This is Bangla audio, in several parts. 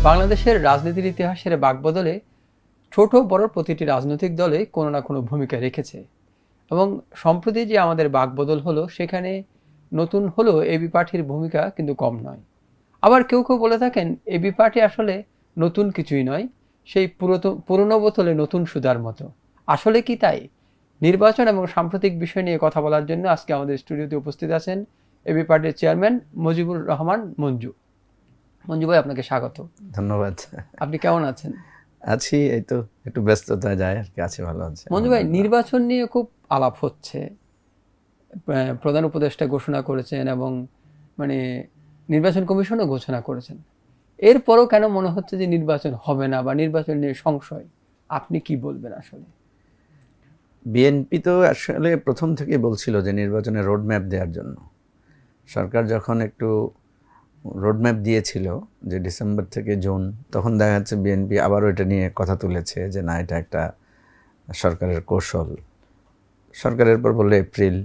বাংলাদেশের রাজনীতির ইতিহাসের বাকবদলে ছোট বড় প্রতিটি রাজনৈতিক দলে কোনো না কোনো ভূমিকা রেখেছে এবং সম্প্রতি যে আমাদের বাকবদল হলো সেখানে নতুন হলো এবি পার্টির ভূমিকা কিন্তু কম নয়। আবার কেউ কেউ বলে থাকেন এবি পার্টি আসলে নতুন কিছুই নয়, সেই পুরনো বোতলে নতুন সুদার মতো। আসলে কি তাই? নির্বাচন এবং সাম্প্রতিক বিষয় নিয়ে কথা বলার জন্য আজকে আমাদের স্টুডিওতে উপস্থিত আছেন এবি পার্টির চেয়ারম্যান মুজিবুর রহমান মঞ্জু। মঞ্জু ভাই, আপনাকে স্বাগত। ধন্যবাদ। আপনি কেমন আছেন? আছি, এই তো একটু ব্যস্ততা যায় আর কি, আছে, ভালো আছে। মঞ্জু ভাই, নির্বাচন নিয়ে খুব আলাপ হচ্ছে, প্রধান উপদেষ্টা ঘোষণা করেছেন এবং নির্বাচন কমিশনও ঘোষণা করেছেন। এরপরও কেন মনে হচ্ছে যে নির্বাচন হবে না বা নির্বাচন নিয়ে সংশয়? আপনি কি বলবেন? আসলে বিএনপি তো আসলে প্রথম থেকে বলছিল যে নির্বাচনের রোডম্যাপ দেওয়ার জন্য। সরকার যখন একটু রোডম্যাপ দিয়েছিল যে ডিসেম্বর থেকে জুন, তখন দেখা যাচ্ছে বিএনপি আবারও এটা নিয়ে কথা তুলেছে যে না, এটা একটা সরকারের কৌশল। সরকারের পর বললো এপ্রিল,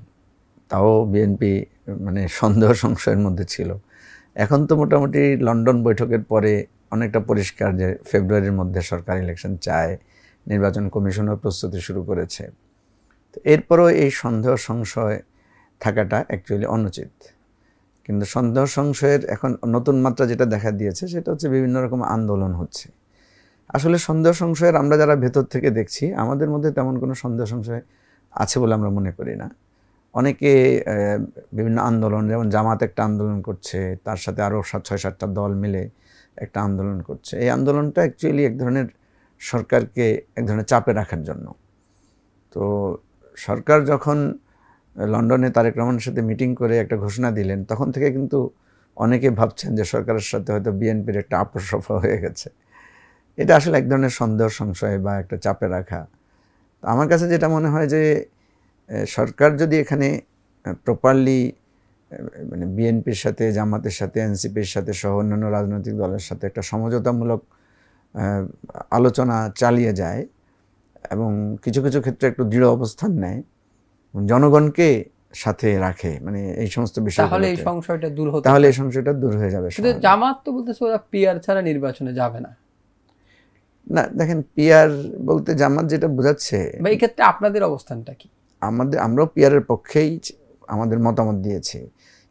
তাও বিএনপি সন্দেহ সংশয়ের মধ্যে ছিল। এখন তো মোটামুটি লন্ডন বৈঠকের পরে অনেকটা পরিষ্কার যে ফেব্রুয়ারির মধ্যে সরকার ইলেকশন চায়, নির্বাচন কমিশনও প্রস্তুতি শুরু করেছে। তো এরপরও এই সন্দেহ সংশয় থাকাটা অ্যাকচুয়ালি অনুচিত। কিন্তু সন্দেহ সংশয়ের এখন নতুন মাত্রা যেটা দেখা দিয়েছে সেটা হচ্ছে বিভিন্ন রকম আন্দোলন হচ্ছে। আসলে সন্দেহ সংশয়ের আমরা যারা ভেতর থেকে দেখছি, আমাদের মধ্যে তেমন কোনো সন্দেহ সংশয় আছে বলে আমরা মনে করি না। অনেকে বিভিন্ন আন্দোলন, যেমন জামাত একটা আন্দোলন করছে, তার সাথে আরও 6-7টা দল মিলে একটা আন্দোলন করছে। এই আন্দোলনটা অ্যাকচুয়ালি এক ধরনের সরকারকে এক ধরনের চাপে রাখার জন্য। তো সরকার যখন লন্ডনে তারেক রহমানের সাথে মিটিং করে একটা ঘোষণা দিলেন, তখন থেকে কিন্তু অনেকে ভাবছেন যে সরকারের সাথে হয়তো বিএনপির একটা আপসফা হয়ে গেছে। এটা আসলে এক ধরনের সন্দেহ সংশয় বা একটা চাপে রাখা। আমার কাছে যেটা মনে হয় যে সরকার যদি এখানে প্রপারলি বিএনপির সাথে, জামাতের সাথে, এনসিপির সাথে সহ অন্যান্য রাজনৈতিক দলের সাথে একটা সমঝোতামূলক আলোচনা চালিয়ে যায় এবং কিছু কিছু ক্ষেত্রে একটু দৃঢ় অবস্থান নেয়, জনগণকে সাথে রাখে, এই সমস্ত বিষয়, তাহলে এই সংশয়টা দূর হতে, তাহলে এই সংশয়টা দূর হয়ে যাবে। কিন্তু জামাত তো বলতেছে ওরা পিআর ছাড়া নির্বাচনে যাবে না। না, দেখেন, পিআর বলতে জামাত যেটা বোঝাচ্ছে, এই ক্ষেত্রে আপনাদের অবস্থানটা কি? আমরাও পিআরের পক্ষেই আমাদের মতামত দিয়েছি,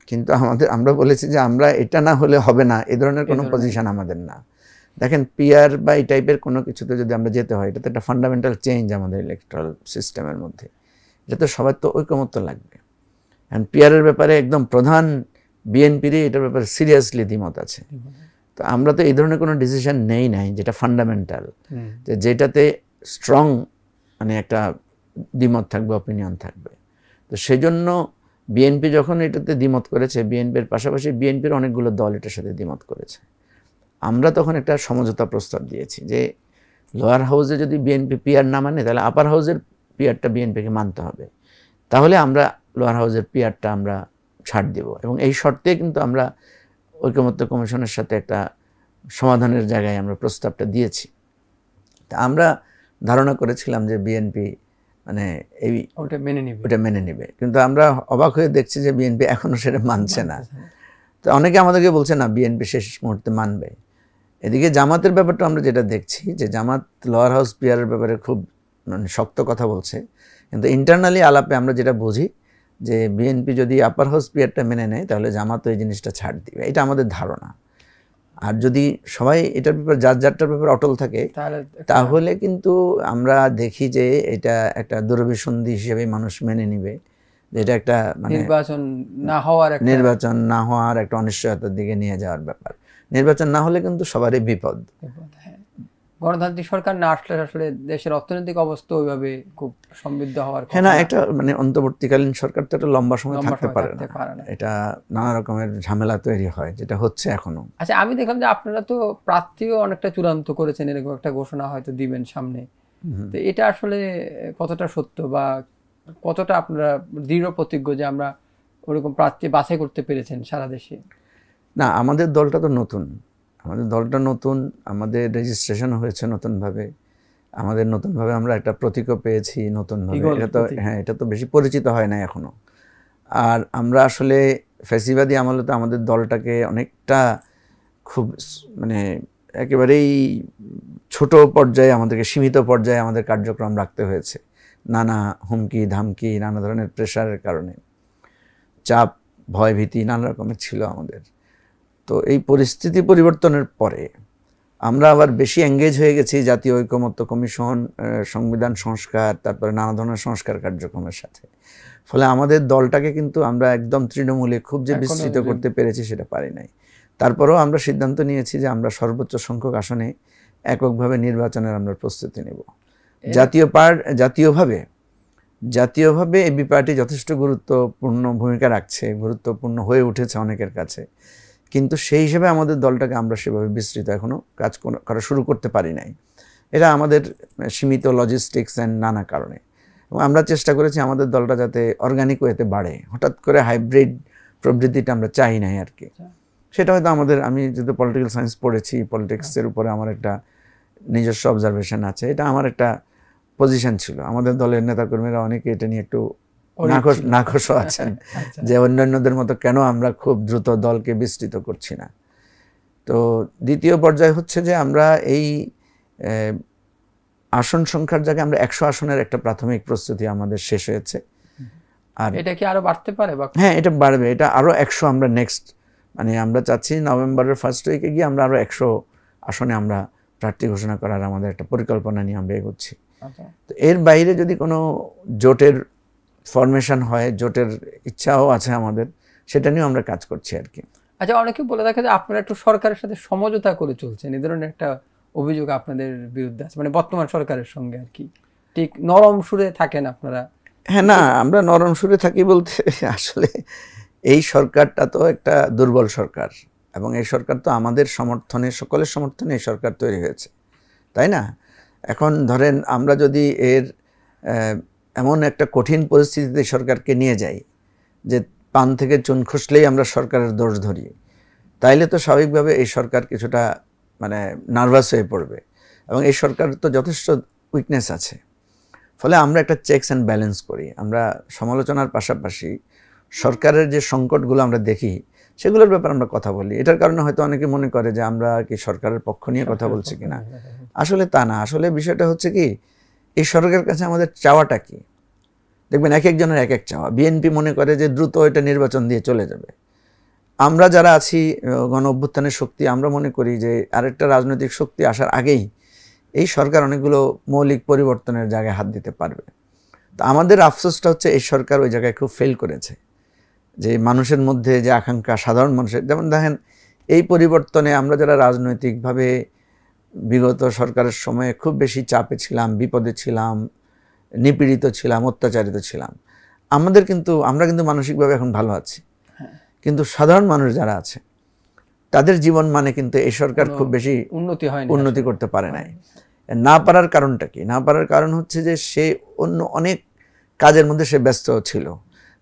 কিন্তু আমরা বলেছি যে আমরা এটা না হলে হবে না, এ ধরনের কোনো পজিশন আমাদের না। দেখেন, পিআর বা এই টাইপের কোনো কিছুতে যদি আমরা যেতে হয়, এটা তো একটা ফান্ডামেন্টাল চেঞ্জ আমাদের ইলেকট্রাল সিস্টেমের মধ্যে। এটা তো সবার তো ঐকমত্য লাগবে। অ্যান্ড পিআরের ব্যাপারে একদম প্রধান বিএনপিরই এটার ব্যাপারে সিরিয়াসলি দ্বিমত আছে। তো আমরা তো এই ধরনের কোনো ডিসিশন নাই যেটা ফান্ডামেন্টাল, যেটাতে স্ট্রং একটা দ্বিমত থাকবে, অপিনিয়ন থাকবে। তো সেই জন্য বিএনপি যখন এটাতে দ্বিমত করেছে, বিএনপির পাশাপাশি বিএনপির অনেকগুলো দল এটার সাথে দ্বিমত করেছে। আমরা তখন একটা সমঝোতা প্রস্তাব দিয়েছি যে লোয়ার হাউসে যদি বিএনপি পিআর না মানে, তাহলে আপার হাউসের পিআরটা বিএনপিকে মানতে হবে। তাহলে আমরা লোয়ার হাউসের পিআরটা আমরা ছাড় দেব, এবং এই শর্তে কিন্তু আমরা ঐকমত্য কমিশনের সাথে একটা সমাধানের জায়গায় আমরা প্রস্তাবটা দিয়েছি। তা আমরা ধারণা করেছিলাম যে বিএনপি ওটা মেনে নেবে, কিন্তু আমরা অবাক হয়ে দেখছি যে বিএনপি এখনও সেটা মানছে না। তো অনেকে আমাদেরকে বলছে না বিএনপি শেষ মুহূর্তে মানবে। এদিকে জামাতের ব্যাপারটা আমরা যেটা দেখছি যে জামাত লোয়ার হাউস পিআরের ব্যাপারে খুব শক্ত কথা বলছে, কিন্তু ইন্টারনালি আলাপে আমরা যেটা বুঝি যে বিএনপি যদি আপার হাউস পিআরটা মেনে নেয়, তাহলে জামাত এই জিনিসটা ছাড় দিবে, এটা আমাদের ধারণা। আর যদি সবাই এটার ব্যাপারে যারটার ব্যাপারে অটল থাকে, তাহলে কিন্তু আমরা দেখি যে এটা একটা দুরভিসন্ধি হিসেবে মানুষ মেনে নিবে, যে এটা একটা নির্বাচন না হওয়ার একটা অনিশ্চয়তার দিকে নিয়ে যাওয়ার ব্যাপার। নির্বাচন না হলে কিন্তু সবারই বিপদ। গণতান্ত্রিক সরকার না আসলে আসলে দেশের অর্থনৈতিক অবস্থা ওইভাবে খুব সমৃদ্ধ হওয়ার, না, একটা অন্তর্বর্তীকালীন সরকার তো একটা লম্বা সময় থাকতে পারে না, এটা নানা রকমের ঝামেলা তৈরি হয়, যেটা হচ্ছে এখনো। আচ্ছা, আমি দেখলাম যে আপনারা তো প্রার্থীও অনেকটা চূড়ান্ত করেছেন, এরকম একটা ঘোষণা হয়তো দিবেন সামনে। তো এটা আসলে কতটা সত্য বা কতটা আপনারা দৃঢ় প্রতিজ্ঞ যে আমরা ওরকম প্রার্থী বাছাই করতে পেরেছেন সারা দেশে? না, আমাদের দলটা তো নতুন, আমাদের রেজিস্ট্রেশন হয়েছে নতুনভাবে, আমরা একটা প্রতীকও পেয়েছি নতুনভাবে। এটা তো বেশি পরিচিত হয় না এখনো। আর আমরা আসলে ফ্যাসিবাদী আমলে তো আমাদের দলটাকে অনেকটা খুব একেবারেই ছোট পর্যায়ে, আমাদেরকে সীমিত পর্যায়ে আমাদের কার্যক্রম রাখতে হয়েছে, নানা হুমকি ধামকি, নানা ধরনের প্রেশারের কারণে, চাপ, ভয়ভীতি নানা রকমের ছিল আমাদের। তো এই পরিস্থিতি পরিবর্তনের পরে আমরা আবার বেশি এঙ্গেজ হয়ে গেছি জাতীয় ঐকমত্য কমিশন, সংবিধান সংস্কার, তারপরে নানা ধরনের সংস্কার কার্যক্রমের সাথে। ফলে আমাদের দলটাকে কিন্তু আমরা একদম তৃণমূলে খুব যে বিস্তৃত করতে পেরেছি সেটা পারি নাই। তারপরেও আমরা সিদ্ধান্ত নিয়েছি যে আমরা সর্বোচ্চ সংখ্যক আসনে এককভাবে নির্বাচনের আমরা প্রস্তুতি নেব। জাতীয়ভাবে এবি পার্টি যথেষ্ট গুরুত্বপূর্ণ ভূমিকা রাখছে, গুরুত্বপূর্ণ হয়ে উঠেছে অনেকের কাছে, কিন্তু সেই হিসেবে আমাদের দলটাকে আমরা সেভাবে বিস্তৃত এখনও কাজ করা শুরু করতে পারি নাই। এটা আমাদের সীমিত লজিস্টিক্স অ্যান্ড নানা কারণে। এবং আমরা চেষ্টা করেছি আমাদের দলটা যাতে অর্গানিক ওয়েতে বাড়ে, হঠাৎ করে হাইব্রিড প্রবৃত্তিটা আমরা চাই নাই আর কি। সেটা হয়তো আমাদের, আমি যেহেতু পলিটিক্যাল সায়েন্স পড়েছি, পলিটিক্সের উপরে আমার একটা নিজস্ব অবজারভেশন আছে, এটা আমার একটা পজিশন ছিল। আমাদের দলের নেতাকর্মীরা অনেকে এটা নিয়ে একটু নাখোশও আছেন যে অন্যান্যদের মতো কেন আমরা খুব দ্রুত দলকে বিস্তৃত করছি না। তো দ্বিতীয় পর্যায়ে হচ্ছে যে আমরা এই আসন সংখ্যার জায়গায় আমরা 100 আসনের একটা প্রাথমিক প্রস্তুতি আমাদের শেষ হয়েছে। আর এটা কি আরো বাড়তে পারে? হ্যাঁ, এটা বাড়বে, এটা আরো 100 আমরা নেক্সট, মানে আমরা চাচ্ছি নভেম্বরের ফার্স্ট উইকে গিয়ে আমরা আরো 100 আসনে আমরা প্রার্থী ঘোষণা করার আমাদের একটা পরিকল্পনা নিয়ে আমরা এগোচ্ছি। তো এর বাইরে যদি কোনো জোটের ফরমেশন হয়, জোটের ইচ্ছাও আছে আমাদের, সেটা নিয়েও আমরা কাজ করছি আর কি। আচ্ছা, অনেকে বলে দেখা যায় আপনারা একটু সরকারের সাথে সমঝোতা করে চলছেন, এই ধরনের একটা অভিযোগ আপনাদের বিরুদ্ধে আছে, মানে বর্তমান সরকারের সঙ্গে আর কি, ঠিক নরম সুরে থাকেন আপনারা? হ্যাঁ, না, আমরা নরম সুরে থাকি বলতে আসলে এই সরকারটা তো একটা দুর্বল সরকার, এবং এই সরকার তো আমাদের সমর্থনে, সকলের সমর্থনে এই সরকার তৈরি হয়েছে, তাই না? এখন ধরেন আমরা যদি এর এমন একটা কঠিন পরিস্থিতিতে সরকারকে নিয়ে যাই যে পান থেকে চুন খসলেই আমরা সরকারের দোষ ধরি, তাইলে তো স্বাভাবিকভাবে এই সরকার কিছুটা মানে নার্ভাস হয়ে পড়বে, এবং এই সরকার তো যথেষ্ট উইকনেস আছে। ফলে আমরা একটা চেকস অ্যান্ড ব্যালেন্স করি। আমরা সমালোচনার পাশাপাশি সরকারের যে সংকটগুলো আমরা দেখি সেগুলোর ব্যাপারে আমরা কথা বলি। এটার কারণে হয়তো অনেকে মনে করে যে আমরা কি সরকারের পক্ষ নিয়ে কথা বলছি কিনা। আসলে তা না। আসলে বিষয়টা হচ্ছে কি, এই সরকারের কাছে আমাদের চাওয়াটা কি, দেখবেন এক একজনের এক এক চাওয়া। বিএনপি মনে করে যে দ্রুত এটা নির্বাচন দিয়ে চলে যাবে। আমরা যারা আছি গণ অভ্যুত্থানের শক্তি, আমরা মনে করি যে আরেকটা রাজনৈতিক শক্তি আসার আগেই এই সরকার অনেকগুলো মৌলিক পরিবর্তনের জায়গায় হাত দিতে পারবে। তো আমাদের আফসোসটা হচ্ছে এই সরকার ওই জায়গায় খুব ফেল করেছে, যে মানুষের মধ্যে যে আকাঙ্ক্ষা, সাধারণ মানুষের, যেমন দেখেন এই পরিবর্তনে আমরা যারা রাজনৈতিকভাবে বিগত সরকারের সময়ে খুব বেশি চাপে ছিলাম, বিপদে ছিলাম, নিপীড়িত ছিলাম, অত্যাচারিত ছিলাম, আমরা কিন্তু মানসিকভাবে এখন ভালো আছি। কিন্তু সাধারণ মানুষ যারা আছে তাদের জীবন মানে কিন্তু এই সরকার খুব বেশি উন্নতি করতে পারে নাই। না পারার কারণটা কি? না পারার কারণ হচ্ছে যে সে অন্য অনেক কাজের মধ্যে সে ব্যস্ত ছিল।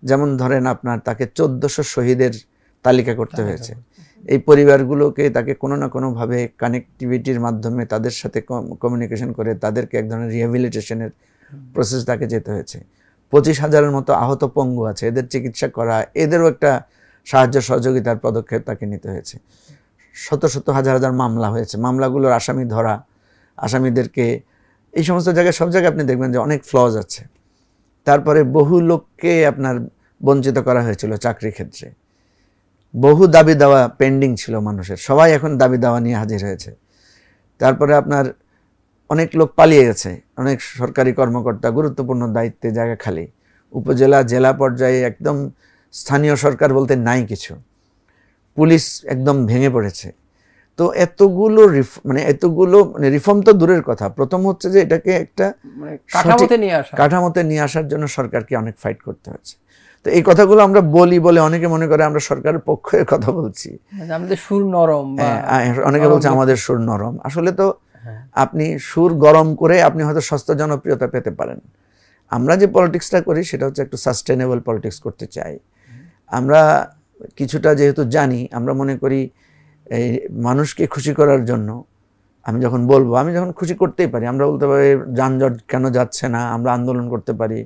যেমন ধরেন আপনার তাকে 1400 শহীদের তালিকা করতে হয়েছে। এই পরিবারগুলোকে তাকে কোনো না কোনোভাবে কানেক্টিভিটির মাধ্যমে তাদের সাথে কমিউনিকেশন করে তাদেরকে এক ধরনের রিহ্যাবিলিটেশনের প্রসেস তাকে যেতে হয়েছে। 25,000-এর মতো আহত পঙ্গু আছে, এদের চিকিৎসা করা, এদেরও একটা সাহায্য সহযোগিতার পদক্ষেপ তাকে নিতে হয়েছে। শত শত হাজার হাজার মামলা হয়েছে, মামলাগুলোর আসামি ধরা, আসামিদেরকে এই সমস্ত জায়গায়, সব জায়গায় আপনি দেখবেন যে অনেক ফ্লজ আছে। তারপরে বহু লোককে আপনার বঞ্চিত করা হয়েছিল চাকরি ক্ষেত্রে, বহু দাবি দেওয়া পেন্ডিং ছিল মানুষের, সবাই এখন দাবি দেওয়া নিয়ে হাজির হয়েছে। তারপরে আপনার অনেক লোক পালিয়ে গেছে, অনেক সরকারি কর্মকর্তা গুরুত্বপূর্ণ দায়িত্বে জায়গা খালি, উপজেলা জেলা পর্যায়ে একদম স্থানীয় সরকার বলতে নাই কিছু, পুলিশ একদম ভেঙে পড়েছে। তো এতগুলো রিফর্ম তো দূরের কথা, প্রথম হচ্ছে যে এটাকে একটা কাঠামোতে নিয়ে আসার জন্য সরকারকে অনেক ফাইট করতে হয়েছে। তো এই কথাগুলো আমরা বলে অনেকে মনে করে আমরা সরকারের পক্ষে কথা বলছি, আমাদের সুর নরম, অনেকে বলছে আমাদের সুর নরম। আসলে তো আপনি সুর গরম করে আপনি হয়তো সস্তা জনপ্রিয়তা পেতে পারেন। আমরা যে পলিটিক্সটা করি সেটা হচ্ছে একটু সাস্টেনেবল পলিটিক্স করতে চাই। আমরা কিছুটা যেহেতু জানি, আমরা মনে করি এই মানুষকে খুশি করার জন্য আমি যখন খুশি করতেই পারি, আমরা বলতে পারি যানজট কেন যাচ্ছে না, আমরা আন্দোলন করতে পারি,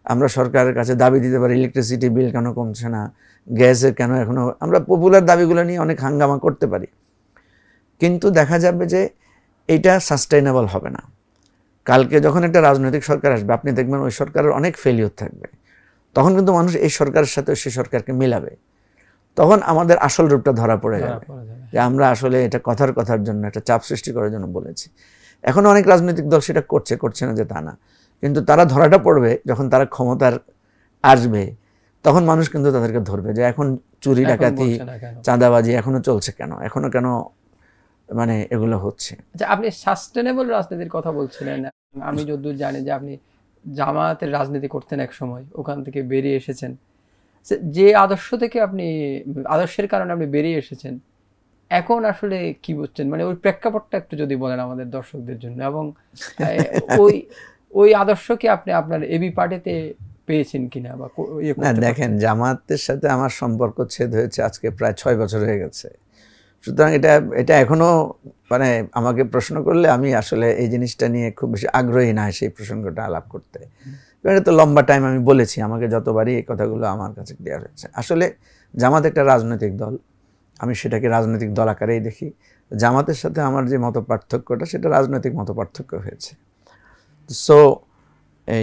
আমরা সরকারের কাছে দাবি দিতে পারি ইলেকট্রিসিটি বিল কেন কমছে না, গ্যাসের কেন এখনো, আমরা পপুলার দাবিগুলো নিয়ে অনেক হাঙ্গামা করতে পারি। কিন্তু দেখা যাবে যে এটা সাস্টেইনেবল হবে না। কালকে যখন একটা রাজনৈতিক সরকার আসবে, আপনি দেখবেন ওই সরকারের অনেক ফেলিওর থাকবে, তখন কিন্তু মানুষ এই সরকারের সাথে সেই সরকারকে মিলাবে, তখন আমাদের আসল রূপটা ধরা পড়ে যাবে যে আমরা আসলে এটা কথার জন্য, একটা চাপ সৃষ্টি করার জন্য বলেছি। এখন অনেক রাজনৈতিক দল সেটা করছে না যে তা না, কিন্তু তারা ধরাটা পড়বে যখন তারা ক্ষমতার আসবে, তখন মানুষ কিন্তু তাদেরকে ধরবে যে এখন চুরি ডাকাতি চাঁদাবাজি এখনো চলছে কেন, এখনো কেন মানে এগুলো হচ্ছে। আচ্ছা, আপনি সাস্টেনেবল রাজনীতির কথা বলছিলেন। আমি যতদূর জানি যে আপনি জামায়াতের রাজনীতি করতেন এক সময়, ওখান থেকে বেরিয়ে এসেছেন। যে আদর্শ থেকে আপনি, আদর্শের কারণে আপনি বেরিয়ে এসেছেন, এখন আসলে কি বুঝছেন, মানে ওই প্রেক্ষাপটটা একটু যদি বলেন আমাদের দর্শকদের জন্য, এবং ওই আদর্শকে আপনি আপনার এবি পার্টিতে পেয়েছেন কিনা বা না। দেখেন, জামায়াতের সাথে আমার সম্পর্ক ছেদ হয়েছে আজকে প্রায় 6 বছর হয়ে গেছে। সুতরাং এটা এখনো মানে আমাকে প্রশ্ন করলে আমি আসলে এই জিনিসটা নিয়ে খুব বেশি আগ্রহী না সেই প্রসঙ্গটা আলাপ করতে। এটা তো লম্বা টাইম আমি বলেছি, আমাকে যতবারই এই কথাগুলো আমার কাছে ক্লিয়ার হয়েছে। আসলে জামাত একটা রাজনৈতিক দল, আমি সেটাকে রাজনৈতিক দল আকারেই দেখি। জামাতের সাথে আমার যে মত পার্থক্যটা, সেটা রাজনৈতিক মত পার্থক্য হয়েছে। সো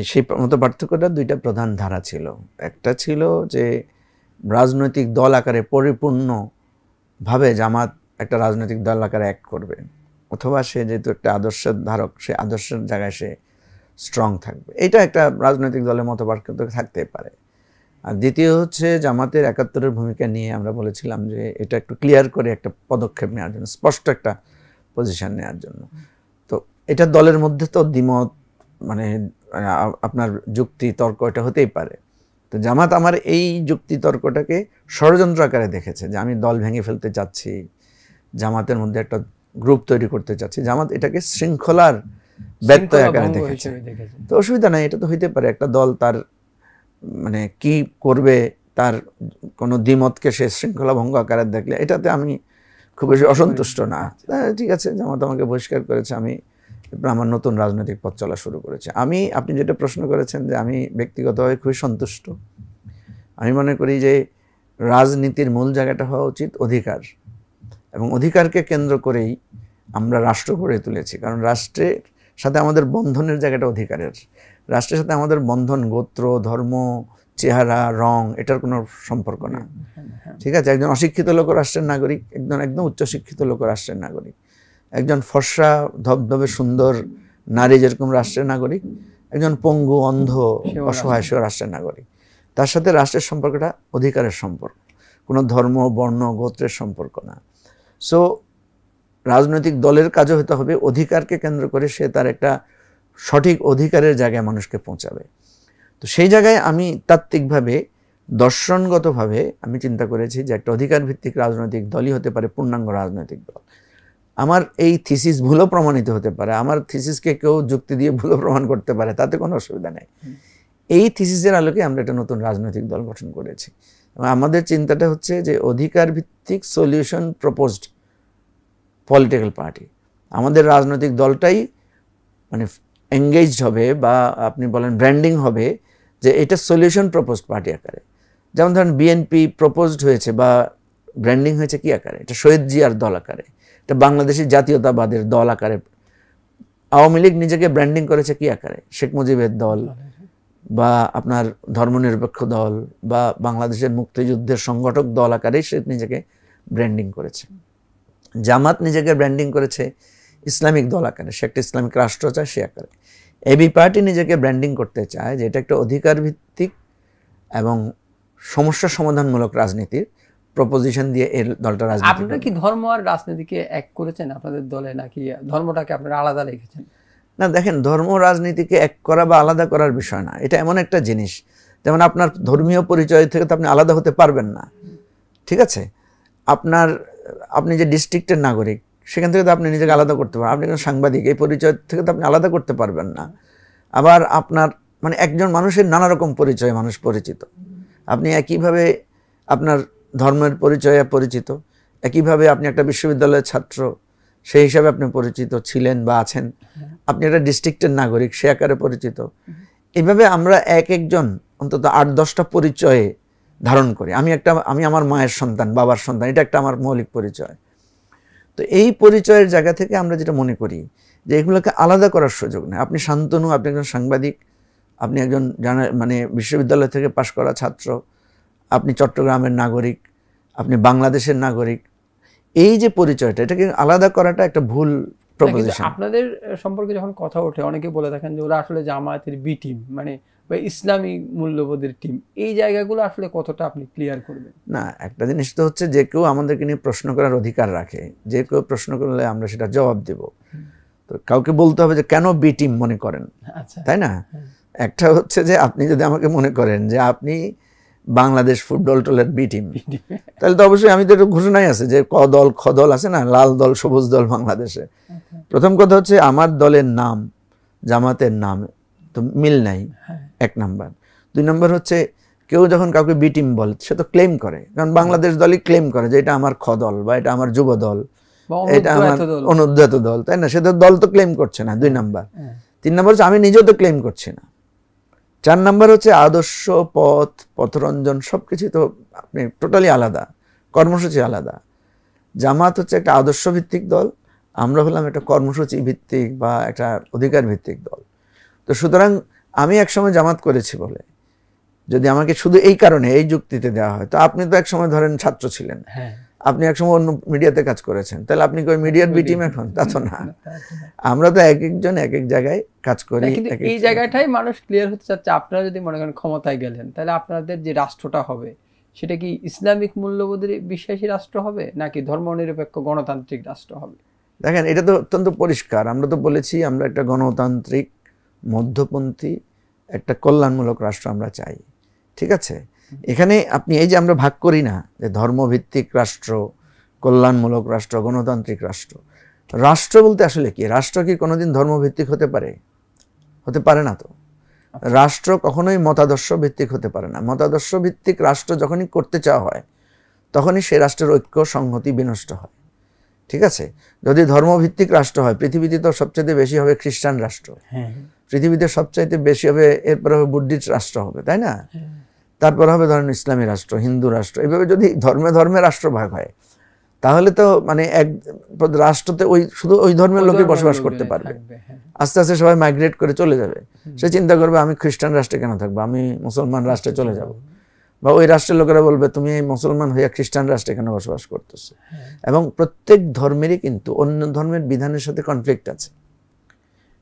সেই মত পার্থক্যটা দুইটা প্রধান ধারা ছিল। একটা ছিল যে রাজনৈতিক দল আকারে পরিপূর্ণভাবে জামাত একটা রাজনৈতিক দল আকারে অ্যাক্ট করবে, অথবা সে যেহেতু একটা আদর্শের ধারক, সে আদর্শের জায়গায় সে স্ট্রং থাকবে। এটা একটা রাজনৈতিক দলের মতো পার্থক্য থাকতে পারে। আর দ্বিতীয় হচ্ছে জামাতের ৭১-এর ভূমিকা নিয়ে আমরা বলেছিলাম যে এটা একটু ক্লিয়ার করে একটা পদক্ষেপ নেওয়ার জন্য, স্পষ্ট একটা পজিশন নেওয়ার জন্য। তো এটা দলের মধ্যে তো দ্বিমত, মানে আপনার যুক্তি তর্ক এটা হতেই পারে। তো জামাত আমার এই যুক্তি তর্কটাকে ষড়যন্ত্র আকারে দেখেছে যে আমি দল ভেঙে ফেলতে চাচ্ছি, জামাতের মধ্যে একটা গ্রুপ তৈরি করতে চাচ্ছি। জামাত এটাকে শৃঙ্খলার ব্যত্যয় আকারে দেখেছে। তো অসুবিধা নাই, এটা তো হইতে পারে। একটা দল তার মানে কি করবে, তার কোনো দ্বিমতকে সে শৃঙ্খলা ভঙ্গ আকারে দেখলে এটাতে আমি খুব বেশি অসন্তুষ্ট না। ঠিক আছে, জামাত আমাকে বহিষ্কার করেছে, আমি আমার নতুন রাজনৈতিক পথ চলা শুরু করেছে। আপনি যেটা প্রশ্ন করেছেন যে আমি ব্যক্তিগতভাবে খুবই সন্তুষ্ট। আমি মনে করি যে রাজনীতির মূল জায়গাটা হওয়া উচিত অধিকার, এবং অধিকারকে কেন্দ্র করেই আমরা রাষ্ট্র গড়ে তুলেছি। কারণ রাষ্ট্রের সাথে আমাদের বন্ধনের জায়গাটা অধিকারের। রাষ্ট্রের সাথে আমাদের বন্ধন গোত্র, ধর্ম, চেহারা, রং, এটার কোনো সম্পর্ক না। ঠিক আছে, একজন অশিক্ষিত লোক রাষ্ট্রের নাগরিক, একদম উচ্চশিক্ষিত লোক রাষ্ট্রের নাগরিক। একজন ফর্সা ধবধবে সুন্দর নারী যেরকম রাষ্ট্রের নাগরিক, একজন পঙ্গু অন্ধ অসহায় সেও রাষ্ট্রের নাগরিক। তার সাথে রাষ্ট্রের সম্পর্কটা অধিকারের সম্পর্ক, কোনো ধর্ম, বর্ণ, গোত্রের সম্পর্ক না। সো রাজনৈতিক দলের কাজও হতে হবে অধিকারকে কেন্দ্র করে সে তার একটা সঠিক অধিকারের জায়গায় মানুষকে পৌঁছাবে। তো সেই জায়গায় আমি তাত্ত্বিকভাবে, দর্শনগতভাবে আমি চিন্তা করেছি যে একটা অধিকার ভিত্তিক রাজনৈতিক দলই হতে পারে পূর্ণাঙ্গ রাজনৈতিক দল। আমার এই থিসিস ভুলও প্রমাণিত হতে পারে, আমার থিসিসকে কেউ যুক্তি দিয়ে ভুলও প্রমাণ করতে পারে, তাতে কোনো অসুবিধা নেই। এই থিসিসের আলোকে আমরা একটা নতুন রাজনৈতিক দল গঠন করেছি। এবং আমাদের চিন্তাটা হচ্ছে যে অধিকার ভিত্তিক সলিউশন প্রপোজড পলিটিক্যাল পার্টি। আমাদের রাজনৈতিক দলটাই মানে এঙ্গেজড হবে, বা আপনি বলেন ব্র্যান্ডিং হবে যে এটা সলিউশন প্রপোজড পার্টি আকারে। যেমন ধরেন বিএনপি প্রপোজড হয়েছে বা ব্র্যান্ডিং হয়েছে কি আকারে, এটা শহীদ জিয়ার দল আকারে, এটা বাংলাদেশি জাতীয়তাবাদের দল আকারে। আওয়ামী লীগ নিজেকে ব্র্যান্ডিং করেছে কি আকারে, শেখ মুজিবের দল, বা আপনার ধর্মনিরপেক্ষ দল, বা বাংলাদেশের মুক্তিযুদ্ধের সংগঠক দল আকারেই সে নিজেকে ব্র্যান্ডিং করেছে। জামাত নিজেকে ব্র্যান্ডিং করেছে ইসলামিক দল আকারে, সে একটা ইসলামিক রাষ্ট্র চায় সে আকারে। এবি পার্টি নিজেকে ব্র্যান্ডিং করতে চায় যে এটা একটা অধিকার ভিত্তিক এবং সমস্যা সমাধানমূলক রাজনীতির প্রপোজিশন দিয়ে এই দলটা রাজনীতি। আপনারা কি ধর্ম আর রাজনীতিকে এক করেছেন আপনাদের দলে, নাকি ধর্মটাকে আপনারা আলাদা রেখেছেন? না, দেখেন, ধর্ম রাজনীতিকে এক করা বা আলাদা করার বিষয় না। এটা এমন একটা জিনিস, যেমন আপনার ধর্মীয় পরিচয় থেকে তো আপনি আলাদা হতে পারবেন না। ঠিক আছে, আপনি যে ডিস্ট্রিক্টের নাগরিক, সেখান থেকে তো আপনি নিজেকে আলাদা করতে পারেন। আপনি একজন সাংবাদিক, এই পরিচয় থেকে তো আপনি আলাদা করতে পারবেন না। আবার আপনার মানে একজন মানুষের নানা রকম পরিচয়ে মানুষ পরিচিত। আপনি একইভাবে আপনার ধর্মের পরিচয়ে পরিচিত, একইভাবে আপনি একটা বিশ্ববিদ্যালয়ের ছাত্র, সেই হিসাবে আপনি পরিচিত ছিলেন বা আছেন। আপনি একটা ডিস্ট্রিক্টের নাগরিক, সে আকারে পরিচিত। এইভাবে আমরা একজন অন্তত ৮-১০টা পরিচয়ে ধারণ করি। আমি আমার মায়ের সন্তান, বাবার সন্তান, এটা একটা আমার মৌলিক পরিচয়। তো এই পরিচয়ের জায়গা থেকে আমরা যেটা মনে করি যে এগুলোকে আলাদা করার সুযোগ নেই। আপনি শান্তনু, আপনি একজন সাংবাদিক, আপনি একজন মানে বিশ্ববিদ্যালয় থেকে পাশ করা ছাত্র, আপনি চট্টগ্রামের নাগরিক, আপনি বাংলাদেশের নাগরিক, এই যে পরিচয়টা, এটাকে আলাদা করাটা একটা ভুল প্রপোজিশন। আপনাদের সম্পর্কে যখন কথা ওঠে অনেকে বলে থাকেন যে ওরা আসলে জামায়াতের বি টিম, মানে বা ইসলামী মূল্যবোধের টিম। এই জায়গাগুলো আসলে কতটা আপনি ক্লিয়ার করবেন? না, একটা জিনিস তো হচ্ছে যে কেউ আমাদেরকে নিয়ে প্রশ্ন করার অধিকার রাখে, যে কেউ প্রশ্ন করলে আমরা সেটা জবাব দেব। তো কাউকে বলতে হবে যে কেন বি টিম মনে করেন, তাই না? একটা হচ্ছে যে আপনি যদি আমাকে মনে করেন যে আপনি বাংলাদেশ ফুটবল দলের বি টিম, তাহলে তো অবশ্যই আমি তো একটা ঘোষণাই আছে যে ক দল খ দল আছে না, লাল দল সবুজ দল বাংলাদেশে। প্রথম কথা হচ্ছে আমার দলের নাম জামাতের নাম তো মিল নাই, এক নাম্বার। দুই নম্বর হচ্ছে কেউ যখন কাউকে বি টিম বলে সে তো ক্লেম করে, কারণ বাংলাদেশ দলই ক্লেম করে যে এটা আমার খ দল বা এটা আমার যুব দল, এটা আমার অনুদ্যত দল, তাই না? সে তো দল তো ক্লেম করছে না, 2 নাম্বার। 3 নাম্বার হচ্ছে আমি নিজেও তো ক্লেম করছি না। 4 নাম্বার হচ্ছে আদর্শ, পথরঞ্জন সবকিছু তো আপনি টোটালি আলাদা, কর্মসূচি আলাদা। জামাত হচ্ছে একটা আদর্শ ভিত্তিক দল, আমরা হলাম একটা কর্মসূচি ভিত্তিক বা একটা অধিকার ভিত্তিক দল। তো সুতরাং আমি একসময় জামাত করেছি বলে যদি আমাকে শুধু এই কারণে এই যুক্তিতে দেওয়া হয়, তো আপনি তো একসময় ধরেন ছাত্র ছিলেন, আপনি একসময় অন্য মিডিয়াতে কাজ করেছেন, তাহলে আপনি কি মিডিয়ার বি টিম এখন? তা তো না। আমরা তো এক একজন এক এক জায়গায় কাজ করি। এই জায়গাটাই মানুষ ক্লিয়ার হতে চাচ্ছে। আপনারা যদি মনে করেন ক্ষমতায় গেলেন, তাহলে আপনাদের যে রাষ্ট্রটা হবে সেটা কি ইসলামিক মূল্যবোধের বিশ্বাসী রাষ্ট্র হবে নাকি ধর্মনিরপেক্ষ গণতান্ত্রিক রাষ্ট্র হবে? দেখেন, এটা তো অত্যন্ত পরিষ্কার। আমরা তো বলেছি আমরা একটা গণতান্ত্রিক মধ্যপন্থী একটা কল্যাণমূলক রাষ্ট্র আমরা চাই, ঠিক আছে? এখানে আপনি এই যে আমরা ভাগ করি না যে ধর্মভিত্তিক রাষ্ট্র, কল্যাণমূলক রাষ্ট্র, গণতান্ত্রিক রাষ্ট্র। রাষ্ট্র বলতে আসলে কি? রাষ্ট্র কি কোনোদিন ধর্মভিত্তিক হতে পারে? হতে পারে না তো। রাষ্ট্র কখনোই মতাদর্শ ভিত্তিক হতে পারে না। মতাদর্শ ভিত্তিক রাষ্ট্র যখনই করতে চাওয়া হয় তখনই সেই রাষ্ট্রের ঐক্য সংহতি বিনষ্ট হয়, ঠিক আছে? যদি ধর্মভিত্তিক রাষ্ট্র হয়, পৃথিবীতে তো সবচেয়ে বেশি হবে খ্রিস্টান রাষ্ট্র, পৃথিবীতে সবচাইতে বেশি হবে, এরপর হবে বুদ্ধিস্ট রাষ্ট্র হবে, তাই না? তারপর হবে ধরেন ইসলামী রাষ্ট্র, হিন্দু রাষ্ট্র। এইভাবে যদি ধর্মে ধর্মে রাষ্ট্র ভাগ হয় তাহলে তো মানে এক রাষ্ট্রতে ওই শুধু ওই ধর্মের লোকই বসবাস করতে পারবে। আস্তে আস্তে সবাই মাইগ্রেট করে চলে যাবে। সে চিন্তা করবে আমি খ্রিস্টান রাষ্ট্রে কেন থাকবো, আমি মুসলমান রাষ্ট্রে চলে যাব। বা ওই রাষ্ট্রের লোকেরা বলবে তুমি এই মুসলমান হইয়া খ্রিস্টান রাষ্ট্রে কেন বসবাস করতেছো। এবং প্রত্যেক ধর্মেরই কিন্তু অন্য ধর্মের বিধানের সাথে কনফ্লিক্ট আছে,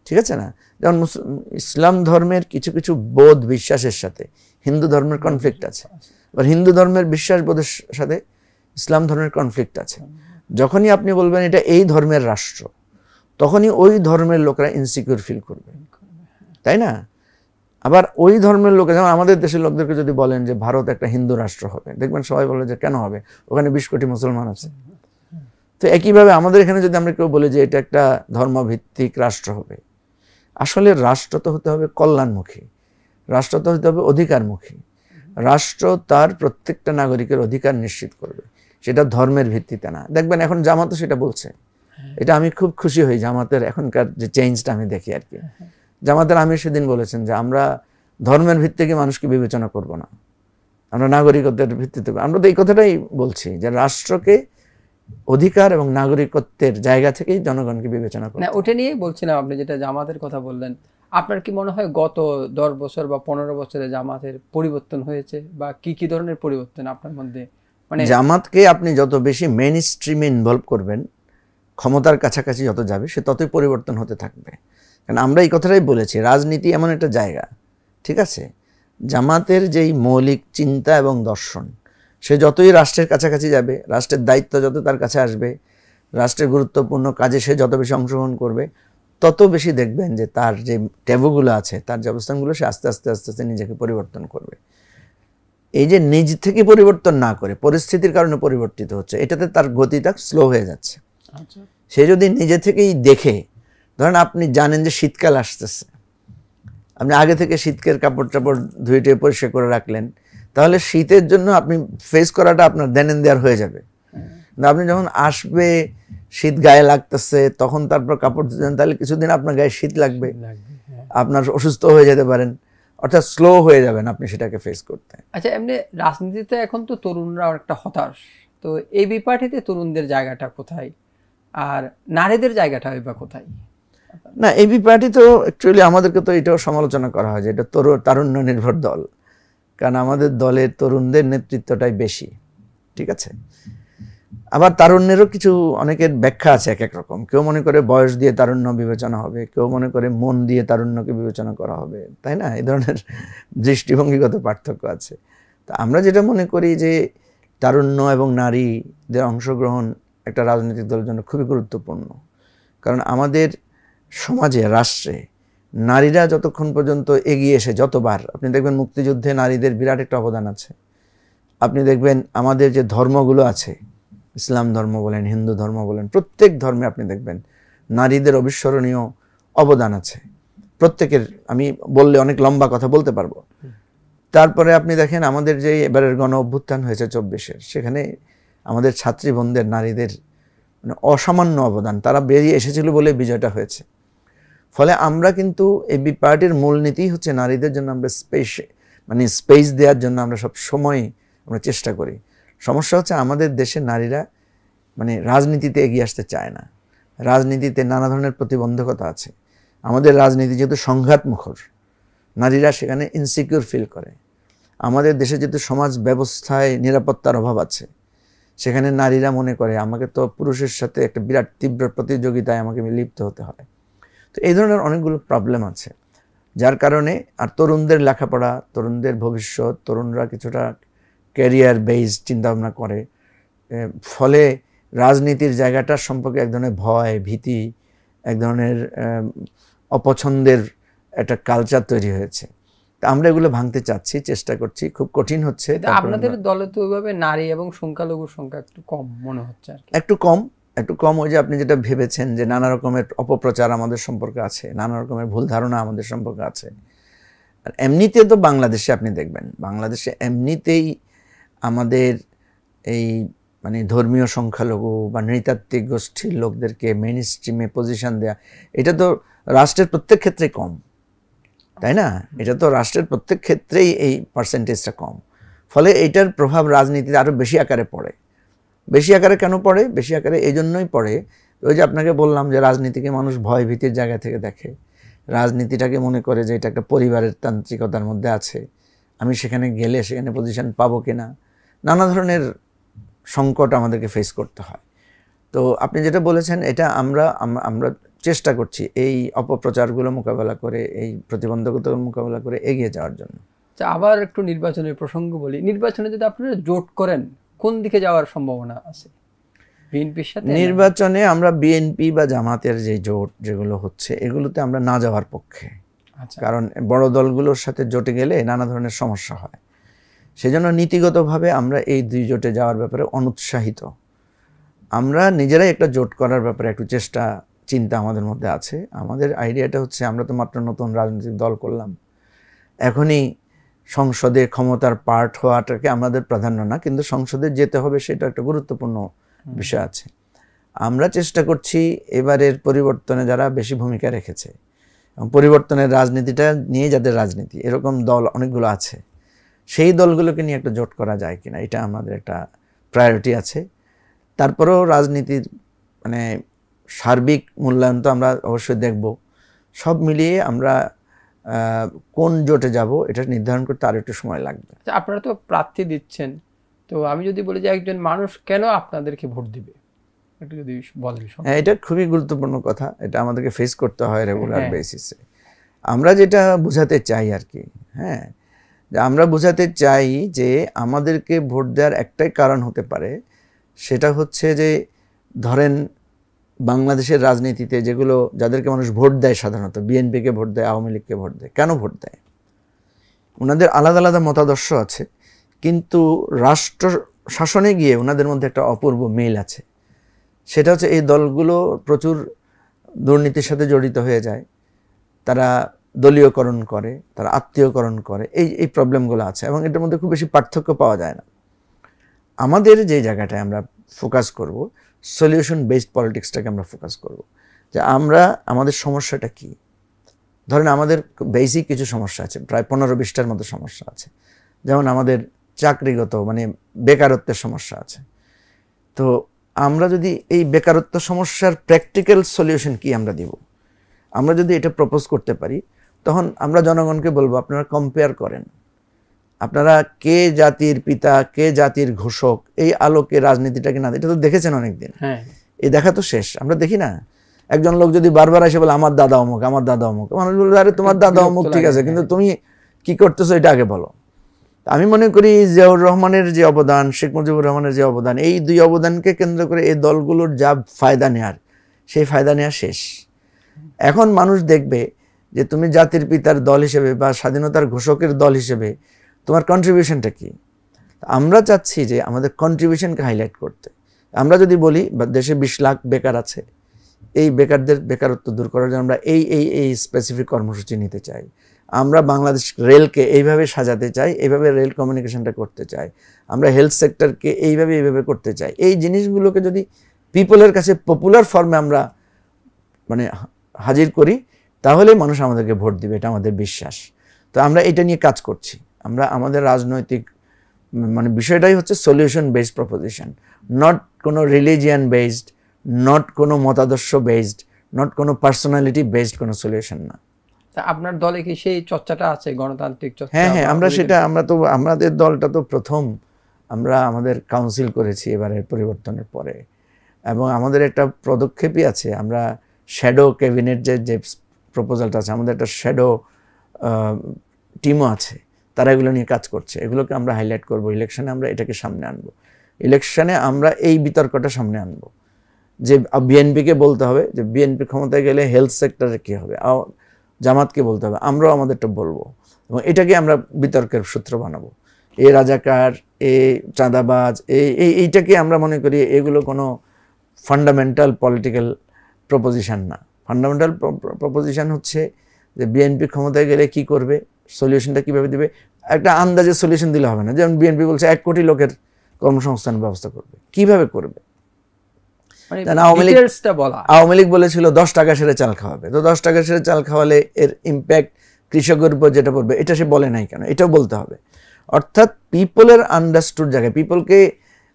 ঠিক আছে না? যেমন ইসলাম ধর্মের কিছু কিছু বোধ বিশ্বাসের সাথে হিন্দু ধর্মের কনফ্লিক্ট আছে, আবার হিন্দু ধর্মের বিশ্বাস বোধের সাথে ইসলাম ধর্মের কনফ্লিক্ট আছে। যখনই আপনি বলবেন এটা এই ধর্মের রাষ্ট্র, তখনই ওই ধর্মের লোকরা ইনসিকিউর ফিল করবে, তাই না? আবার ওই ধর্মের লোক, যেমন আমাদের দেশের লোকদেরকে যদি বলেন যে ভারত একটা হিন্দু রাষ্ট্র হবে, দেখবেন সবাই বলে যে কেন হবে, ওখানে 20 কোটি মুসলমান আছে। তো একইভাবে আমাদের এখানে যদি আমরা কেউ বলি যে এটা একটা ধর্মভিত্তিক রাষ্ট্র হবে, আসলে রাষ্ট্র তো হতে হবে কল্যাণমুখী, রাষ্ট্র তো হতে হবে অধিকারমুখী। রাষ্ট্র তার প্রত্যেকটা নাগরিকের অধিকার নিশ্চিত করবে, সেটা ধর্মের ভিত্তিতে না। দেখবেন এখন জামাতও সেটা বলছে, এটা আমি খুব খুশি হই। জামাতের এখনকার যে চেঞ্জটা আমি দেখি আর কি, জামাতের আমির সেদিন বলেছেন যে আমরা ধর্মের ভিত্তিতে মানুষকে বিবেচনা করব না, আমরা নাগরিকত্বের ভিত্তিতে। আমরা তো এই কথাটাই বলছি যে রাষ্ট্রকে অধিকার এবং নাগরিকত্বের জায়গা থেকেই জনগণকে বিবেচনা করতে। না, ওটা নিয়েই বলছিলাম। আপনি যেটা জামাতের কথা বললেন, আপনার কি মনে হয় গত 10 বছর বা 15 বছরে জামাতের পরিবর্তন হয়েছে, বা কি কি ধরনের পরিবর্তন আপনার মধ্যে? মানে জামাতকে আপনি যত বেশি মেইন স্ট্রিমে ইনভলভ করবেন, ক্ষমতার কাছাকাছি যত যাবে, সে ততই পরিবর্তন হতে থাকবে। কারণ আমরা এই কথাটাই বলেছি, রাজনীতি এমন একটা জায়গা, ঠিক আছে, জামাতের যেই মৌলিক চিন্তা এবং দর্শন, সে যতই রাষ্ট্রের কাছাকাছি যাবে, রাষ্ট্রের দায়িত্ব যত তার কাছে আসবে, রাষ্ট্রের গুরুত্বপূর্ণ কাজে সে যত বেশি অংশগ্রহণ করবে, তত বেশি দেখবেন যে তার যে ট্যাবুগুলো আছে, তার যে অবস্থানগুলো, সে আস্তে আস্তে আস্তে আস্তে নিজেকে পরিবর্তন করবে। এই যে নিজ থেকে পরিবর্তন না করে পরিস্থিতির কারণে পরিবর্তিত হচ্ছে, এটাতে তার গতিটা স্লো হয়ে যাচ্ছে। সে যদি নিজে থেকেই দেখে, ধরেন আপনি জানেন যে শীতকাল আসতেছে, আপনি আগে থেকে শীতের কাপড় টাপড় ধুয়ে টুয়ে পরিষ্কার করে রাখলেন, তাহলে শীতের জন্য আপনি ফেস করাটা আপনার দেন এন্ড দেয়ার হয়ে যাবে। আপনি যখন আসবে, শীত গায়ে লাগতেছে, তখন তারপর কাপড় ধুলেন, তাহলে কিছুদিন আপনার গায়ে শীত লাগবে, আপনার অসুস্থ হয়ে যেতে পারেন, অর্থাৎ স্লো হয়ে যাবেন আপনি সেটাকে ফেস করতে। আচ্ছা, এমনি রাজনীতিতে এখন তো তরুণরা একটা হতাশ, তো এই বিপাটিতে তরুণদের জায়গাটা কোথায়? আর নারীদের জায়গাটা বা কোথায়? না, এবি পার্টি তো অ্যাকচুয়ালি আমাদেরকে তো এটাও সমালোচনা করা হয় যে এটা তারুণ্য নির্ভর দল, কারণ আমাদের দলের তরুণদের নেতৃত্বটাই বেশি, ঠিক আছে। আবার তারুণ্যেরও কিছু অনেকের ব্যাখ্যা আছে এক এক রকম। কেউ মনে করে বয়স দিয়ে তারুণ্য বিবেচনা হবে, কেউ মনে করে মন দিয়ে তারুণ্যকে বিবেচনা করা হবে, তাই না? এই ধরনের দৃষ্টিভঙ্গিগত পার্থক্য আছে। তা আমরা যেটা মনে করি যে তারুণ্য এবং নারীদের অংশগ্রহণ একটা রাজনৈতিক দলের জন্য খুবই গুরুত্বপূর্ণ, কারণ আমাদের সমাজে, রাষ্ট্রে নারীরা যতক্ষণ পর্যন্ত এগিয়ে এসে, যতবার আপনি দেখবেন মুক্তিযুদ্ধে নারীদের বিরাট একটা অবদান আছে। আপনি দেখবেন আমাদের যে ধর্মগুলো আছে, ইসলাম ধর্ম বলেন, হিন্দু ধর্ম বলেন, প্রত্যেক ধর্মে আপনি দেখবেন নারীদের অবিস্মরণীয় অবদান আছে প্রত্যেকের। আমি বললে অনেক লম্বা কথা বলতে পারবো। তারপরে আপনি দেখেন আমাদের যে এবারের গণ অভ্যুত্থান হয়েছে 24-এর, সেখানে আমাদের ছাত্রী বোনদের, নারীদের মানে অসামান্য অবদান, তারা বেরিয়ে এসেছিল বলে বিজয়টা হয়েছে। ফলে আমরা কিন্তু এবি পার্টির মূলনীতি হচ্ছে নারীদের জন্য আমরা স্পেস দেওয়ার জন্য আমরা সব সময় আমরা চেষ্টা করি। সমস্যা হচ্ছে আমাদের দেশের নারীরা মানে রাজনীতিতে এগিয়ে আসতে চায় না। রাজনীতিতে নানা ধরনের প্রতিবন্ধকতা আছে। আমাদের রাজনীতি যেহেতু সংঘাত মুখর, নারীরা সেখানে ইনসিকিউর ফিল করে। আমাদের দেশে যেহেতু সমাজ ব্যবস্থায় নিরাপত্তার অভাব আছে, সেখানে নারীরা মনে করে আমাকে তো পুরুষের সাথে একটা বিরাট তীব্র প্রতিযোগিতায় আমাকে লিপ্ত হতে হয়। তো এই ধরনের অনেকগুলো প্রবলেম আছে, যার কারণে আর তরুণদের লেখাপড়া, তরুণদের ভবিষ্যৎ, তরুণরা কিছুটা ক্যারিয়ার বেসড চিন্তাভাবনা করে, ফলে রাজনীতির জায়গাটার সম্পর্কে এক ধরনের ভয়, ভীতি, এক ধরনের অপছন্দের একটা কালচার তৈরি হয়েছে। তা আমরা এগুলো ভাঙতে চাচ্ছি, চেষ্টা করছি, খুব কঠিন হচ্ছে। আপনাদের দলে তো ওইভাবে নারী এবং সংখ্যালঘুর সংখ্যা একটু কম মনে হচ্ছে আর কি। একটু কম। ওই যে আপনি যেটা ভেবেছেন যে নানা রকমের অপপ্রচার আমাদের সম্পর্কে আছে, নানা রকমের ভুল ধারণা আমাদের সম্পর্কে আছে। আর এমনিতে তো বাংলাদেশে আপনি দেখবেন, বাংলাদেশে এমনিতেই আমাদের এই মানে ধর্মীয় সংখ্যালঘু বা নৃতাত্ত্বিক গোষ্ঠীর লোকদেরকে মেইন স্ট্রিমে পজিশন দেয়া, এটা তো রাষ্ট্রের প্রত্যেক ক্ষেত্রেই কম, তাই না? এটা তো রাষ্ট্রের প্রত্যেক ক্ষেত্রেই এই পার্সেন্টেজটা কম। ফলে এইটার প্রভাব রাজনীতিতে আরও বেশি আকারে পড়ে। বেশি আকারে কেন পড়ে? বেশি আকারে এই জন্যই পড়ে, ওই যে আপনাকে বললাম যে রাজনীতিকে মানুষ ভয় ভীতির জায়গা থেকে দেখে। রাজনীতিটাকে মনে করে যে এটা একটা পরিবারের তান্ত্রিকতার মধ্যে আছে, আমি সেখানে গেলে সেখানে পজিশন পাবো কিনা, নানা ধরনের সংকট আমাদেরকে ফেস করতে হয়। তো আপনি যেটা বলেছেন, এটা আমরা চেষ্টা করছি এই অপপ্রচারগুলো মোকাবেলা করে, এই প্রতিবন্ধকতাগুলো মোকাবেলা করে এগিয়ে যাওয়ার জন্য। আচ্ছা, আবার একটু নির্বাচনের প্রসঙ্গ বলি। নির্বাচনে যদি আপনারা জোট করেন, কোন দিকে যাওয়ার সম্ভাবনা আছে বিএনপির সাথে? নির্বাচনে আমরা বিএনপি বা জামাতের যে জোট যেগুলো হচ্ছে, এগুলোতে আমরা না যাওয়ার পক্ষে। আচ্ছা, কারণ বড় দলগুলোর সাথে জোটে গেলে নানা ধরনের সমস্যা হয়। সেজন্য নীতিগতভাবে আমরা এই দুই জোটে যাওয়ার ব্যাপারে অনুৎসাহিত। আমরা নিজেরাই একটা জোট করার ব্যাপারে একটু চিন্তা আমাদের মধ্যে আছে। আমাদের আইডিয়াটা হচ্ছে, আমরা তো মাত্র নতুন রাজনৈতিক দল করলাম, এখনই সংসদে ক্ষমতার পার্ট হওয়াটাকে আমাদের প্রাধান্য না, কিন্তু সংসদে যেতে হবে সেটা একটা গুরুত্বপূর্ণ বিষয় আছে। আমরা চেষ্টা করছি এবারের পরিবর্তনে যারা বেশি ভূমিকা রেখেছে এবং পরিবর্তনের রাজনীতিটা নিয়ে যাদের রাজনীতি, এরকম দল অনেকগুলো আছে, সেই দলগুলোকে নিয়ে একটা জোট করা যায় কিনা, এটা আমাদের একটা প্রায়োরিটি আছে। তারপরেও রাজনীতির মানে সার্বিক মূল্যায়ন তো আমরা অবশ্যই দেখব। সব মিলিয়ে আমরা কোন জোটে যাব এটা নির্ধারণ করতে আরো একটু সময় লাগবে। আপনারা তো প্রার্থী দিচ্ছেন, তো আমি যদি বলি যে একজন মানুষ কেন আপনাদেরকে ভোট দিবে, একটু যদি বলেন। হ্যাঁ, এটা খুবই গুরুত্বপূর্ণ কথা। এটা আমাদেরকে ফেস করতে হয় রেগুলার বেসিসে। আমরা যেটা বোঝাতে চাই আর কি, হ্যাঁ, যে আমরা বোঝাতে চাই যে আমাদেরকে ভোট দেওয়ার একটাই কারণ হতে পারে, সেটা হচ্ছে যে ধরেন বাংলাদেশের রাজনীতিতে যেগুলো, যাদেরকে মানুষ ভোট দেয়, সাধারণত বিএনপিকে ভোট দেয়, আওয়ামী লীগকে ভোট দেয়, কেন ভোট দেয়? ওনাদের আলাদা আলাদা মতাদর্শ আছে, কিন্তু রাষ্ট্র শাসনে গিয়ে ওনাদের মধ্যে একটা অপূর্ব মিল আছে। সেটা হচ্ছে এই দলগুলো প্রচুর দুর্নীতির সাথে জড়িত হয়ে যায়, তারা দলীয়করণ করে, তারা আত্মীয়করণ করে, এই প্রবলেমগুলো আছে এবং এটার মধ্যে খুব বেশি পার্থক্য পাওয়া যায় না। আমাদের যে জায়গাটায় আমরা ফোকাস করব, সলিউশন বেসড পলিটিক্সটাকে আমরা ফোকাস করব, যে আমাদের সমস্যাটা কি। ধরেন আমাদের বেসিক কিছু সমস্যা আছে, প্রায় 15-20টার মতো সমস্যা আছে। যেমন আমাদের চাকরিগত মানে বেকারত্বের সমস্যা আছে। তো আমরা যদি এই বেকারত্ব সমস্যার প্র্যাকটিক্যাল সলিউশন কি আমরা দিব, আমরা যদি এটা প্রপোজ করতে পারি, তখন আমরা জনগণকে বলবো আপনারা কম্পেয়ার করেন, আপনারা কে জাতির পিতা কে জাতির ঘোষক, এই আলোকে রাজনীতিটাকে না, এটা তো দেখেছেন অনেকদিন, এই দেখা তো শেষ। আমরা দেখি না, একজন লোক যদি বারবার এসে বলে আমার দাদা অমুক, আমার দাদা অমুক, মানুষ বলবে আরে তোমার দাদা অমুক ঠিক আছে, কিন্তু তুমি কি করতেছো এটা আগে বলো। আমি মনে করি জিয়াউর রহমানের যে অবদান, শেখ মুজিবুর রহমানের যে অবদান, এই দুই অবদানকে কেন্দ্র করে এই দলগুলোর যা ফায়দা নেয়ার, সেই ফায়দা নেওয়া শেষ। এখন মানুষ দেখবে যে তুমি জাতির পিতার দল হিসেবে বা স্বাধীনতার ঘোষকের দল হিসেবে তোমার কন্ট্রিবিউশনটা কি। আমরা চাচ্ছি যে আমাদের কন্ট্রিবিউশনকে হাইলাইট করতে। আমরা যদি বলি দেশে 20 লাখ বেকার আছে, এই বেকারদের বেকারত্ব দূর করার জন্য আমরা এই স্পেসিফিক কর্মসূচি নিতে চাই, আমরা বাংলাদেশ রেলকে এইভাবে সাজাতে চাই, এইভাবে রেল কমিউনিকেশনটা করতে চাই, আমরা হেলথ সেক্টরকে এইভাবে করতে চাই, এই জিনিসগুলোকে যদি পিপলের কাছে পপুলার ফর্মে আমরা মানে হাজির করি, তাহলে মানুষ আমাদেরকে ভোট দিবে, এটা আমাদের বিশ্বাস। তো আমরা এটা নিয়ে কাজ করছি। আমরা আমাদের রাজনৈতিক মানে বিষয়টাই হচ্ছে সলিউশন বেসড প্রপোজিশন, নট কোনো রিলিজিয়ান বেসড, নট কোনো মতাদর্শ বেসড, নট কোনো পার্সোনালিটি বেসড কোনো সলিউশন না। আপনার দলে কি সেই চর্চাটা আছে, গণতান্ত্রিক চর্চা? হ্যাঁ, আমাদের দলটা তো প্রথম আমরা আমাদের কাউন্সিল করেছি এবারের পরিবর্তনের পরে, এবং আমাদের একটা পদক্ষেপই আছে, আমরা শ্যাডো ক্যাবিনেট যে প্রপোজালটা আছে, আমাদের একটা শ্যাডো টিমও আছে, তারা এগুলো নিয়ে কাজ করছে, এগুলোকে আমরা হাইলাইট করব। ইলেকশনে আমরা এটাকে সামনে আনবো, ইলেকশনে আমরা এই বিতর্কটা সামনে আনবো যে বিএনপিকে বলতে হবে যে বিএনপি ক্ষমতায় গেলে হেলথ সেক্টরে কী হবে, জামাতকে বলতে হবে, আমরাও আমাদেরটা বলবো, এবং এটাকে আমরা বিতর্কের সূত্র বানাবো। এই রাজাকার, এই চাঁদাবাজ, এইটাকে আমরা মনে করি এগুলো কোনো ফান্ডামেন্টাল পলিটিক্যাল প্রপোজিশন না। ফান্ডামেন্টাল প্রপোজিশন হচ্ছে যে বিএনপি ক্ষমতায় গেলে কি করবে, সলিউশনটা কীভাবে দিবে, একটা আন্দাজে সলিউশন দিলে হবে না। যেমন বিএনপি বলছে 1 কোটি লোকের কর্মসংস্থান ব্যবস্থা করবে, কিভাবে করবে? আওয়ামী লীগ বলেছিল 10 টাকা সেরে চাল খাওয়াবে, তো 10 টাকা সেরে চাল খাওয়ালে এর ইম্প্যাক্ট কৃষকের উপর যেটা পড়বে, এটা সে বলে নাই কেন, এটাও বলতে হবে। অর্থাৎ পিপলের আন্ডারস্টুড জায়গায়, পিপলকে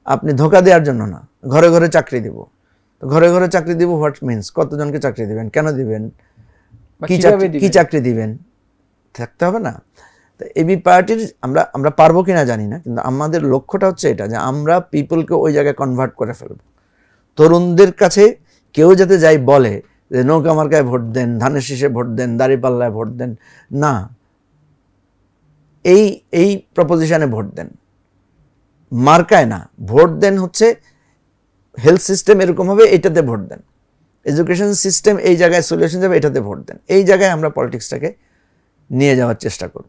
আপনি ধোকা দেওয়ার জন্য না, ঘরে ঘরে চাকরি দিব। তো ঘরে ঘরে চাকরি দিব হোয়াট মিনস, কতজনকে চাকরি দিবেন, কেন দিবেন, কি চাকরি দিবেন, থাকতে হবে না। তো এবি পার্টির আমরা পারবো কিনা জানি না, কিন্তু আমাদের লক্ষ্যটা হচ্ছে এটা যে আমরা পিপলকে ওই জায়গায় কনভার্ট করে ফেলবো। তরুণদের কাছে কেউ যাতে যাই বলে যে নৌকা মার্কায় ভোট দেন, ধানের শীষে ভোট দেন, দাঁড়িপাল্লায় ভোট দেন, না, এই প্রপোজিশনে ভোট দেন, মার্কায় না ভোট দেন। হচ্ছে হেলথ সিস্টেম এরকম হবে, এটাতে ভোট দেন, এডুকেশন সিস্টেম এই জায়গায় সলিউশন যাবে, এটাতে ভোট দেন। এই জায়গায় আমরা পলিটিক্সটাকে নিয়ে যাওয়ার চেষ্টা করব।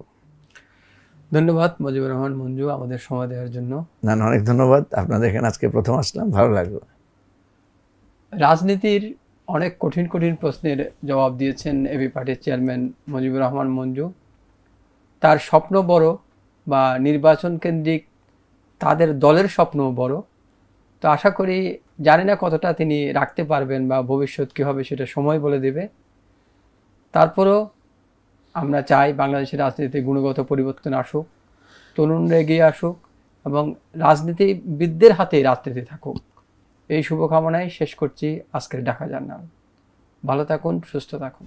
ধন্যবাদ মুজিবুর রহমান মঞ্জু আমাদের সময় দেওয়ার জন্য। না, অনেক ধন্যবাদ, আপনাদের এখানে আজকে প্রথম আসলাম, ভালো লাগলো। রাজনীতির অনেক কঠিন প্রশ্নের জবাব দিয়েছেন এবি পার্টির চেয়ারম্যান মুজিবুর রহমান মঞ্জু। তার স্বপ্ন বড়, বা নির্বাচন কেন্দ্রিক তাদের দলের স্বপ্ন বড়। তো আশা করি, জানি না কতটা তিনি রাখতে পারবেন বা ভবিষ্যৎ কী হবে সেটা সময় বলে দেবে। তারপরও আমরা চাই বাংলাদেশের রাজনীতিতে গুণগত পরিবর্তন আসুক, তরুণরা এগিয়ে আসুক, এবং রাজনীতিবিদদের হাতে রাজনীতি থাকুক। এই শুভকামনায় শেষ করছি আজকের ঢাকা জার্নাল। ভালো থাকুন, সুস্থ থাকুন।